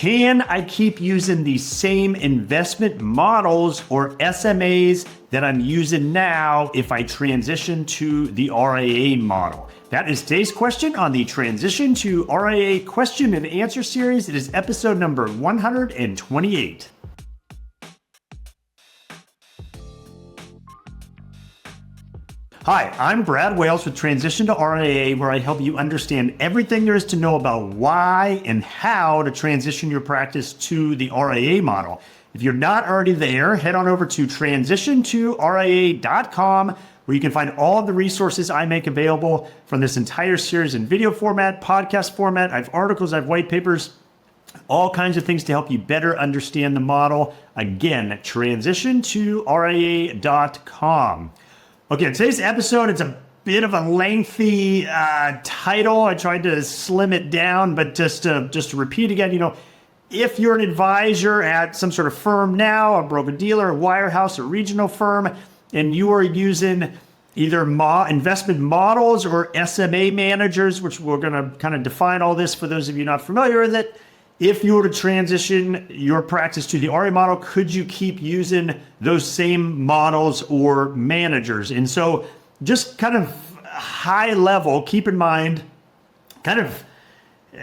Can I keep using the same investment models or SMAs that I'm using now if I transition to the RIA model? That is today's question on the Transition to RIA question and answer series. It is episode number 128. Hi, I'm Brad Wales with Transition to RIA, where I help you understand everything there is to know about why and how to transition your practice to the RIA model. If you're not already there, head on over to transitiontoria.com, where you can find all of the resources I make available from this entire series in video format, podcast format. I have articles, I have white papers, all kinds of things to help you better understand the model. Again, transitiontoria.com. Okay, in today's episode, it's a bit of a lengthy title. I tried to slim it down, but just to repeat again, if you're an advisor at some sort of firm now, a broker-dealer, a wirehouse, a regional firm, and you are using either investment models or SMA managers, which we're going to kind of define all this for those of you not familiar with it. If you were to transition your practice to the RIA model, could you keep using those same models or managers? And so just kind of high level, keep in mind, it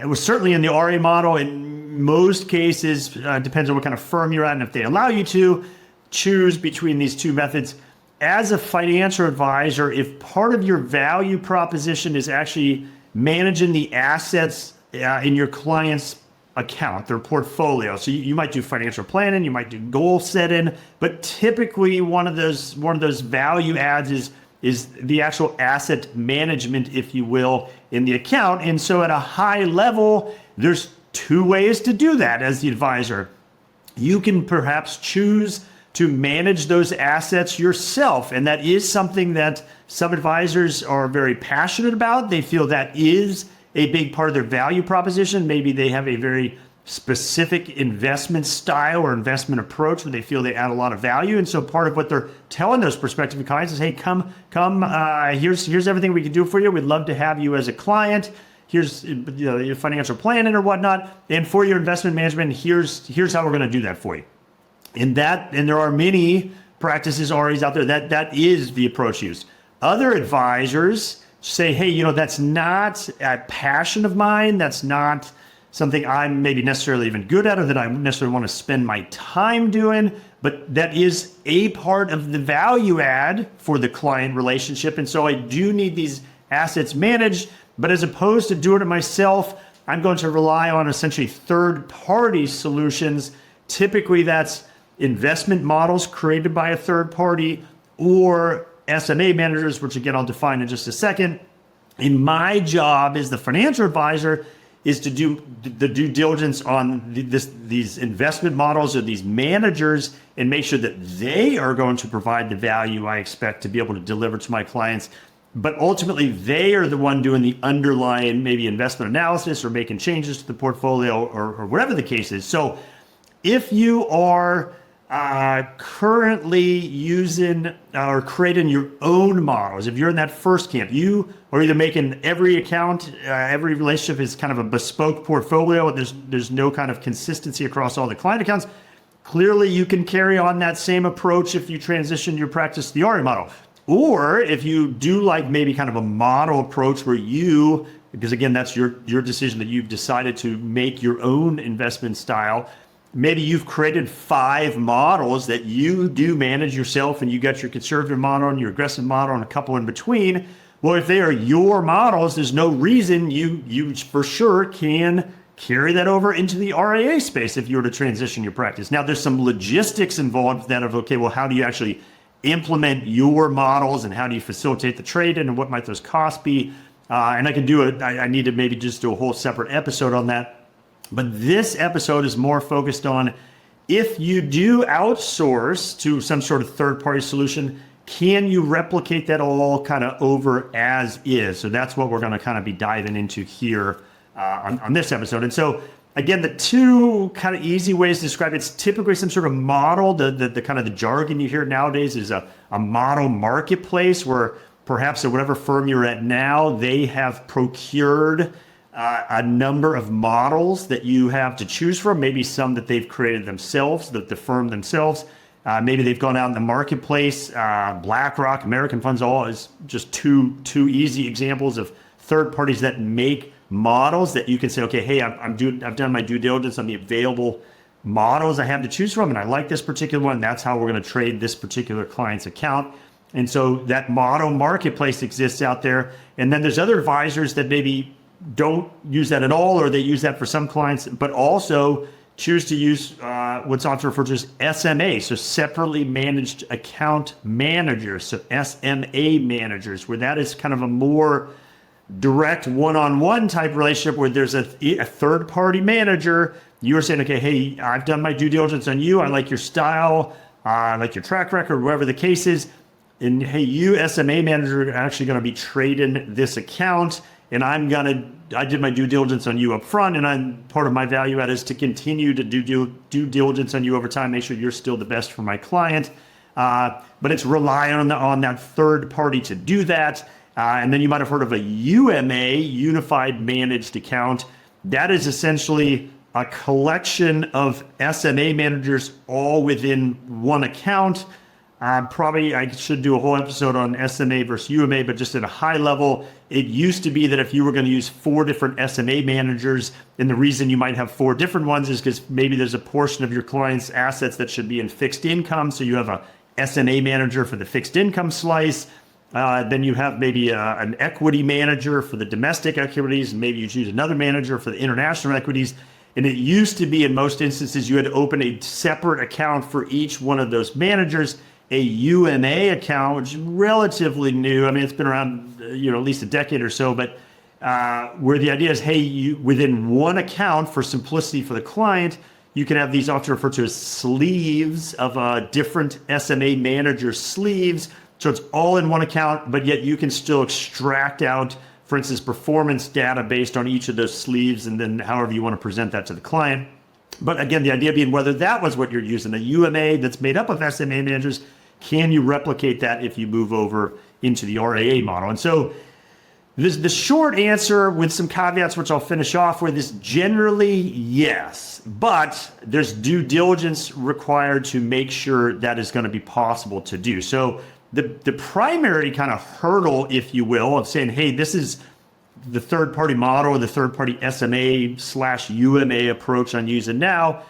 was certainly in the RIA model in most cases, depends on what kind of firm you're at and if they allow you to choose between these two methods. As a financial advisor, if part of your value proposition is actually managing the assets in your client's account, their portfolio. So you might do financial planning, you might do goal setting, but typically one of those value adds is the actual asset management, if you will, in the account. And so at a high level, there's two ways to do that as the advisor. You can perhaps choose to manage those assets yourself, and that is something that some advisors are very passionate about. They feel that is a big part of their value proposition. Maybe they have a very specific investment style or investment approach where they feel they add a lot of value. And so part of what they're telling those prospective clients is, hey, come, here's everything we can do for you. We'd love to have you as a client. Here's your financial planning or whatnot. And for your investment management, here's how we're going to do that for you. And there are many practices RIAs out there that is the approach used. Other advisors say, hey, that's not a passion of mine. That's not something I'm maybe necessarily even good at or that I necessarily want to spend my time doing, but that is a part of the value add for the client relationship. And so I do need these assets managed, but as opposed to doing it myself, I'm going to rely on essentially third-party solutions. Typically that's investment models created by a third party or SMA managers, which again, I'll define in just a second. And my job as the financial advisor is to do the due diligence on these investment models or these managers and make sure that they are going to provide the value I expect to be able to deliver to my clients. But ultimately, they are the one doing the underlying maybe investment analysis or making changes to the portfolio or whatever the case is. So if you are currently using or creating your own models, if you're in that first camp, you are either making every account, every relationship is kind of a bespoke portfolio. There's no kind of consistency across all the client accounts. Clearly, you can carry on that same approach if you transition your practice to the RIA model. Or if you do like maybe kind of a model approach where because again, that's your decision that you've decided to make your own investment style. Maybe you've created 5 models that you do manage yourself and you got your conservative model and your aggressive model and a couple in between. Well, if they are your models, there's no reason you for sure can carry that over into the RIA space if you were to transition your practice. Now, there's some logistics involved with that of, okay, well, how do you actually implement your models and how do you facilitate the trade and what might those costs be? And I can do it. I need to maybe just do a whole separate episode on that. But this episode is more focused on if you do outsource to some sort of third-party solution, can you replicate that all kind of over as is? So that's what we're going to kind of be diving into here on this episode. And so again, the two kind of easy ways to describe it's typically some sort of model. The kind of the jargon you hear nowadays is a model marketplace where perhaps at whatever firm you're at now, they have procured a number of models that you have to choose from, maybe some that they've created themselves, the firm themselves. Maybe they've gone out in the marketplace. BlackRock, American Funds, all is just two easy examples of third parties that make models that you can say, okay, hey, I've done my due diligence on the available models I have to choose from, and I like this particular one. That's how we're going to trade this particular client's account. And so that model marketplace exists out there. And then there's other advisors that maybe don't use that at all, or they use that for some clients, but also choose to use what's often referred to as SMA, so separately managed account managers, so SMA managers, where that is kind of a more direct one-on-one type relationship where there's a third-party manager. You're saying, okay, hey, I've done my due diligence on you. I like your style. I like your track record, whatever the case is. And hey, you SMA manager are actually going to be trading this account, and I did my due diligence on you up front, and part of my value add is to continue to do due diligence on you over time, make sure you're still the best for my client. But it's relying on that third party to do that. And then you might have heard of a UMA, Unified Managed Account. That is essentially a collection of SMA managers all within one account. Probably I should do a whole episode on SMA versus UMA, but just at a high level, it used to be that if you were going to use 4 different SMA managers, and the reason you might have 4 different ones is because maybe there's a portion of your client's assets that should be in fixed income. So you have a SMA manager for the fixed income slice. Then you have maybe an equity manager for the domestic equities, and maybe you choose another manager for the international equities. And it used to be in most instances you had to open a separate account for each one of those managers. A UMA account, which is relatively new. I mean, it's been around, at least a decade or so, but where the idea is, hey, within one account, for simplicity for the client, you can have these often referred to as sleeves of different SMA manager sleeves. So it's all in one account, but yet you can still extract out, for instance, performance data based on each of those sleeves, and then however you want to present that to the client. But again, the idea being whether that was what you're using, a UMA that's made up of SMA managers, can you replicate that if you move over into the RIA model? And so the short answer with some caveats, which I'll finish off with, is generally yes, but there's due diligence required to make sure that is going to be possible to do. So the primary kind of hurdle, if you will, of saying, hey, this is the third-party model or the third-party SMA/UMA approach I'm using now,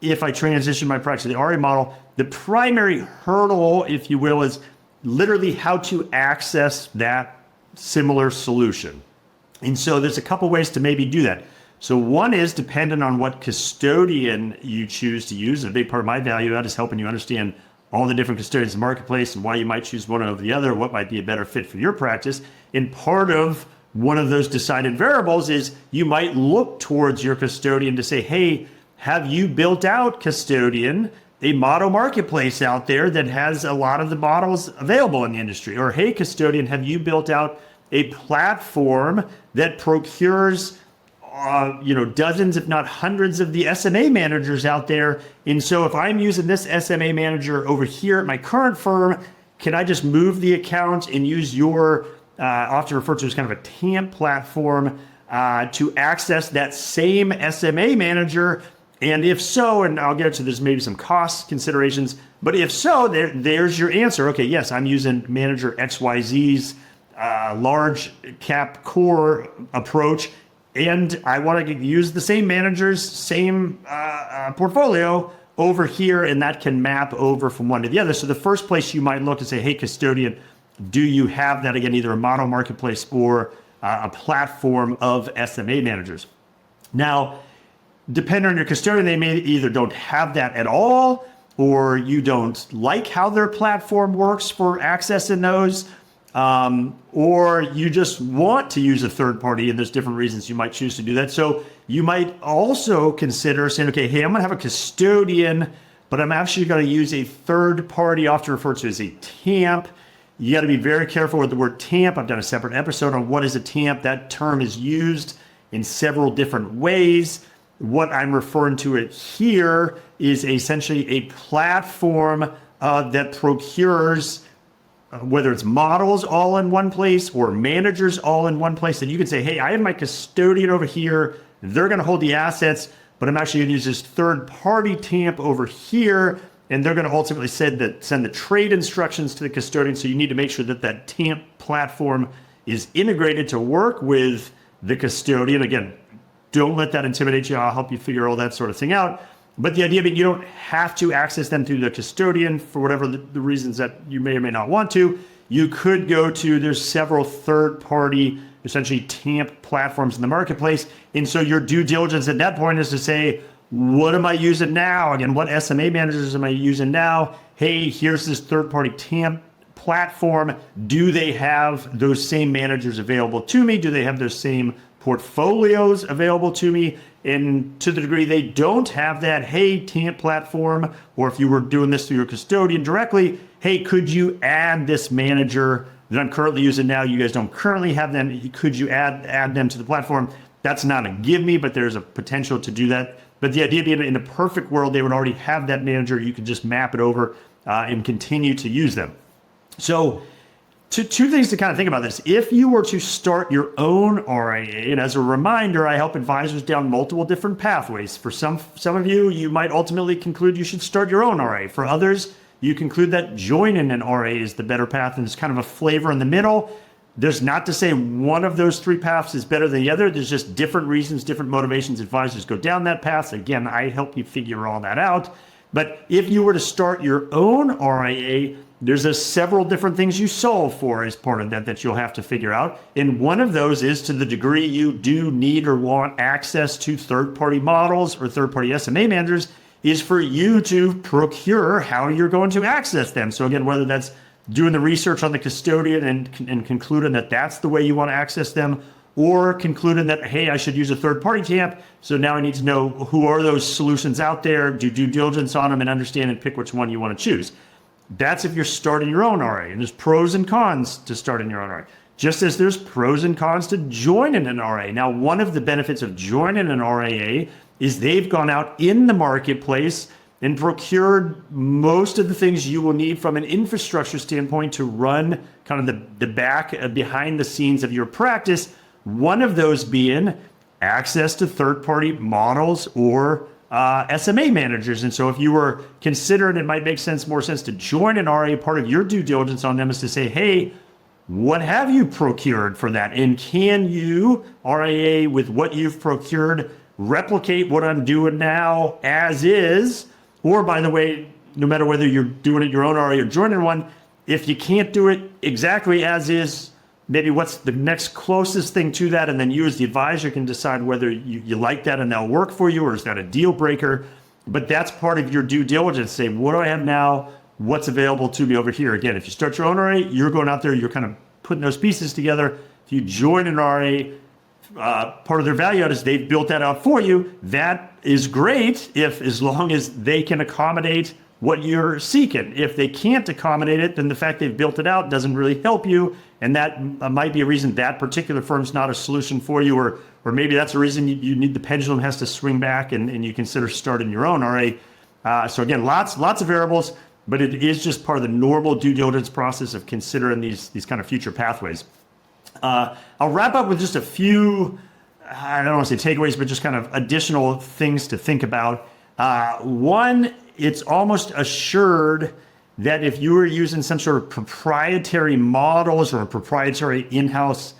if I transition my practice to the RIA model, the primary hurdle, if you will, is literally how to access that similar solution. And so there's a couple ways to maybe do that. So one is dependent on what custodian you choose to use. A big part of my value add is helping you understand all the different custodians in the marketplace and why you might choose one over the other, what might be a better fit for your practice. And part of one of those decided variables is you might look towards your custodian to say, hey, have you built out, custodian, a model marketplace out there that has a lot of the models available in the industry? Or, hey, custodian, have you built out a platform that procures dozens, if not hundreds of the SMA managers out there? And so if I'm using this SMA manager over here at my current firm, can I just move the account and use your often referred to as kind of a TAMP platform to access that same SMA manager? And if so, and I'll get to there's maybe some cost considerations, but if so, there's your answer. Okay, yes, I'm using manager XYZ's large cap core approach, and I want to use the same managers, same portfolio over here, and that can map over from one to the other. So the first place you might look and say, hey, custodian, do you have that, again, either a model marketplace or a platform of SMA managers? Now, depending on your custodian, they may either don't have that at all, or you don't like how their platform works for accessing those, or you just want to use a third party, and there's different reasons you might choose to do that. So you might also consider saying, okay, hey, I'm going to have a custodian, but I'm actually going to use a third party, often referred to as a TAMP. You got to be very careful with the word TAMP. I've done a separate episode on what is a TAMP. That term is used in several different ways. What I'm referring to it here is essentially a platform that procures whether it's models all in one place or managers all in one place, then you can say, hey, I have my custodian over here. They're going to hold the assets, but I'm actually going to use this third-party TAMP over here, and they're going to ultimately send the trade instructions to the custodian. So you need to make sure that that TAMP platform is integrated to work with the custodian. Again, don't let that intimidate you. I'll help you figure all that sort of thing out. But the idea being you don't have to access them through the custodian for whatever the reasons that you may or may not want to. You could go to, there's several third-party, essentially TAMP platforms in the marketplace. And so your due diligence at that point is to say, what am I using now? Again, what SMA managers am I using now? Hey, here's this third-party TAMP platform. Do they have those same managers available to me? Do they have those same portfolios available to me? And to the degree they don't have that, hey, TAMP platform, or if you were doing this through your custodian directly, hey, could you add this manager that I'm currently using now? You guys don't currently have them. Could you add them to the platform? That's not a give me, but there's a potential to do that. But the idea being in a perfect world, they would already have that manager. You could just map it over and continue to use them. So two things to kind of think about this. If you were to start your own RIA, and as a reminder, I help advisors down multiple different pathways. For some of you, you might ultimately conclude you should start your own RIA. For others, you conclude that joining an RIA is the better path, and it's kind of a flavor in the middle. There's not to say one of those three paths is better than the other. There's just different reasons, different motivations advisors go down that path. Again, I help you figure all that out. But if you were to start your own RIA, there's several different things you solve for as part of that you'll have to figure out. And one of those is, to the degree you do need or want access to third-party models or third-party SMA managers, is for you to procure how you're going to access them. So again, whether that's doing the research on the custodian and concluding that that's the way you want to access them, or concluding that, hey, I should use a third-party TAMP, so now I need to know who are those solutions out there, do due diligence on them, and understand and pick which one you want to choose. That's if you're starting your own RIA, and there's pros and cons to starting your own RIA, just as there's pros and cons to joining an RIA. Now, one of the benefits of joining an RIA is they've gone out in the marketplace and procured most of the things you will need from an infrastructure standpoint to run kind of the back behind the scenes of your practice. One of those being access to third-party models or SMA managers. And so if you were considering, it might make more sense to join an RIA, part of your due diligence on them is to say, hey, what have you procured for that? And can you, RIA, with what you've procured, replicate what I'm doing now as is? Or, by the way, no matter whether you're doing it your own RIA or joining one, if you can't do it exactly as is, maybe what's the next closest thing to that, and then you as the advisor can decide whether you like that and that'll work for you, or is that a deal breaker. But that's part of your due diligence. Say, what do I have now? What's available to me over here? Again, if you start your own RIA, you're going out there, you're kind of putting those pieces together. If you join an RIA, part of their value add is they've built that out for you. That is great as long as they can accommodate what you're seeking. If they can't accommodate it, then the fact they've built it out doesn't really help you. And that might be a reason that particular firm's not a solution for you, or maybe that's a reason you need, the pendulum has to swing back and you consider starting your own RIA. So again, lots of variables, but it is just part of the normal due diligence process of considering these kind of future pathways. I'll wrap up with just a few, I don't want to say takeaways, but just kind of additional things to think about. One, it's almost assured that if you were using some sort of proprietary models or a proprietary in-house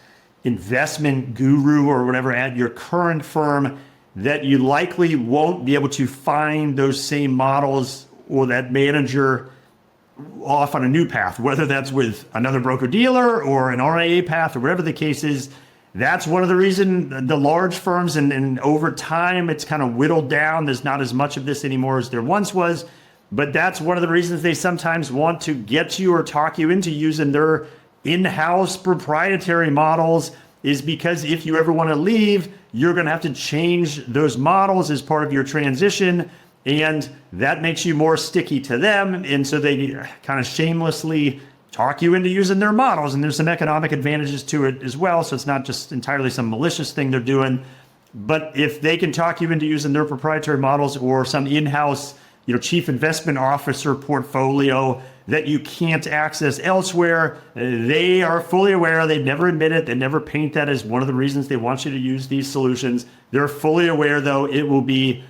investment guru or whatever at your current firm, that you likely won't be able to find those same models or that manager off on a new path, whether that's with another broker-dealer or an RIA path or whatever the case is. That's one of the reasons the large firms, and over time, it's kind of whittled down. There's not as much of this anymore as there once was. But that's one of the reasons they sometimes want to get you or talk you into using their in-house proprietary models, is because if you ever want to leave, you're going to have to change those models as part of your transition. And that makes you more sticky to them. And so they kind of shamelessly talk you into using their models. And there's some economic advantages to it as well. So it's not just entirely some malicious thing they're doing. But if they can talk you into using their proprietary models or some in-house chief investment officer portfolio that you can't access elsewhere. They are fully aware. They've never admit it. They never paint that as one of the reasons they want you to use these solutions. They're fully aware, though, it will be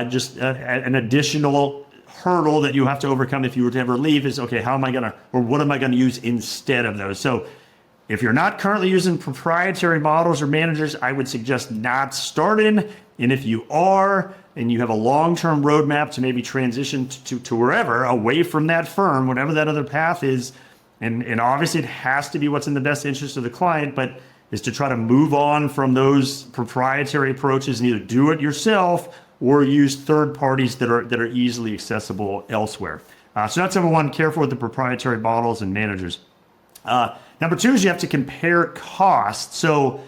just an additional hurdle that you have to overcome if you were to ever leave is, okay, how am I going to, or what am I going to use instead of those? So if you're not currently using proprietary models or managers, I would suggest not starting. And if you are, and you have a long-term roadmap to maybe transition to wherever, away from that firm, whatever that other path is, and obviously it has to be what's in the best interest of the client, but is to try to move on from those proprietary approaches and either do it yourself or use third parties that are easily accessible elsewhere. So that's number one, careful with the proprietary models and managers. Number two is you have to compare costs. So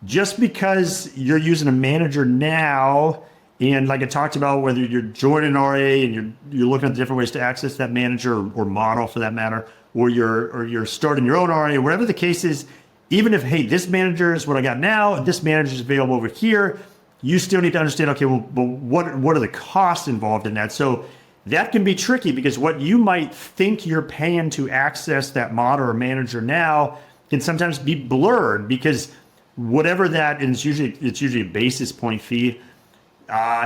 just because you're using a manager now, and like I talked about, whether you're joining RIA and you're looking at different ways to access that manager or model for that matter, or you're starting your own RIA, whatever the case is, even if, hey, this manager is what I got now, and this manager is available over here, you still need to understand, okay, well what are the costs involved in that? So that can be tricky because what you might think you're paying to access that model or manager now can sometimes be blurred because whatever that, and it's usually a basis point fee,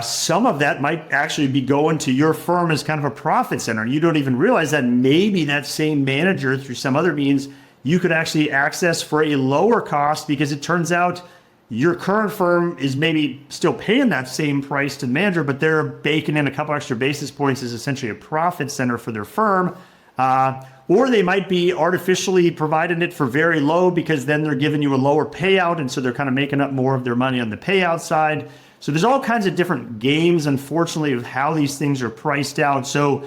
some of that might actually be going to your firm as kind of a profit center. You don't even realize that maybe that same manager through some other means you could actually access for a lower cost because it turns out your current firm is maybe still paying that same price to the manager, but they're baking in a couple extra basis points as essentially a profit center for their firm. Or they might be artificially providing it for very low because then they're giving you a lower payout. And so they're kind of making up more of their money on the payout side. So there's all kinds of different games, unfortunately, of how these things are priced out. So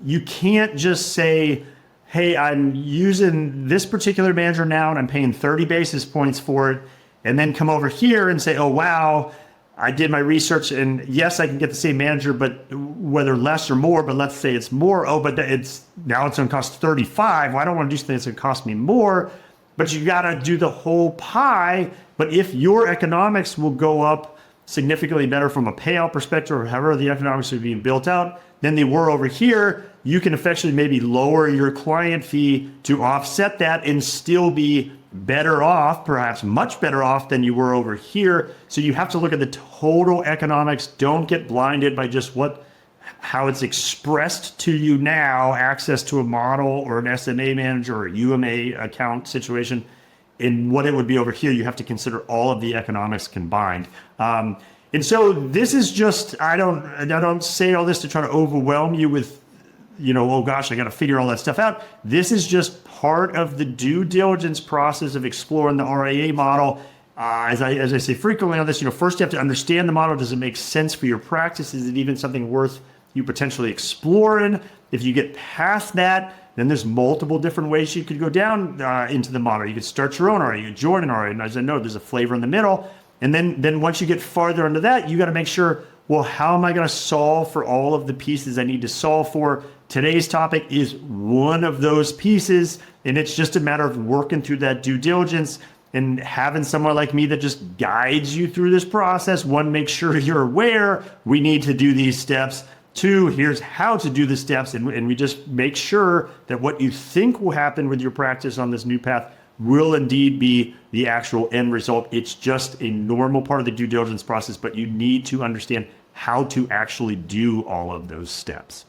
you can't just say, hey, I'm using this particular manager now and I'm paying 30 basis points for it, and then come over here and say, oh, wow, I did my research and yes, I can get the same manager, but whether less or more, but let's say it's more. Oh, but it's going to cost 35. Well, I don't want to do something that's going to cost me more, but you got to do the whole pie. But if your economics will go up significantly better from a payout perspective or however the economics are being built out than they were over here, you can effectively maybe lower your client fee to offset that and still be better off, perhaps much better off than you were over here. So you have to look at the total economics. Don't get blinded by just how it's expressed to you now, access to a model or an SMA manager or a UMA account situation, and what it would be over here. You have to consider all of the economics combined. And so this is just, I don't say all this to try to overwhelm you with, oh gosh, I got to figure all that stuff out. This is just part of the due diligence process of exploring the RIA model. As I say frequently on this, first you have to understand the model. Does it make sense for your practice? Is it even something worth you potentially exploring? If you get past that, then there's multiple different ways you could go down into the model. You could start your own RIA, you could join an RIA, and as I know, there's a flavor in the middle. And then once you get farther into that, you got to make sure, well, how am I going to solve for all of the pieces I need to solve for? Today's topic is one of those pieces, and it's just a matter of working through that due diligence and having someone like me that just guides you through this process. One, make sure you're aware we need to do these steps. Two, here's how to do the steps, and we just make sure that what you think will happen with your practice on this new path will indeed be the actual end result. It's just a normal part of the due diligence process, but you need to understand how to actually do all of those steps.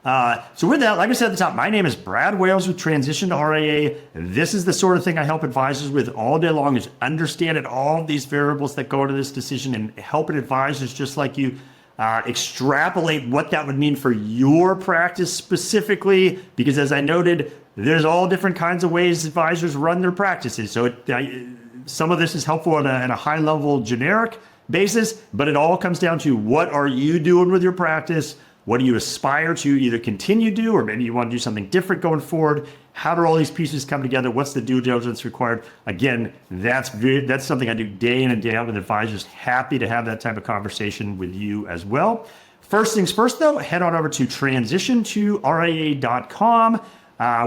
So with that, like I said at the top, my name is Brad Wales with Transition to RIA. This is the sort of thing I help advisors with all day long, is understanding all of these variables that go into this decision and helping advisors just like you extrapolate what that would mean for your practice specifically, because as I noted, there's all different kinds of ways advisors run their practices. So some of this is helpful on a high level generic basis, but it all comes down to what are you doing with your practice? What do you aspire to either continue to do, or maybe you want to do something different going forward? How do all these pieces come together? What's the due diligence required? Again, that's something I do day in and day out with advisors. Happy to have that type of conversation with you as well. First things first, though, head on over to transitiontoria.com,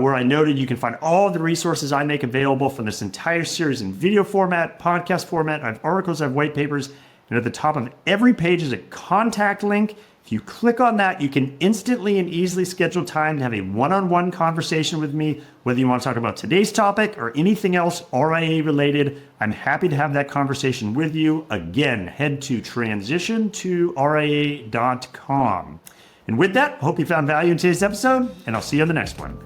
where I noted you can find all of the resources I make available from this entire series in video format, podcast format. I have articles, I have white papers, and at the top of every page is a contact link. If you click on that, you can instantly and easily schedule time to have a one-on-one conversation with me, whether you want to talk about today's topic or anything else RIA related. I'm happy to have that conversation with you. Again, head to transitiontoria.com. And with that, hope you found value in today's episode, and I'll see you on the next one.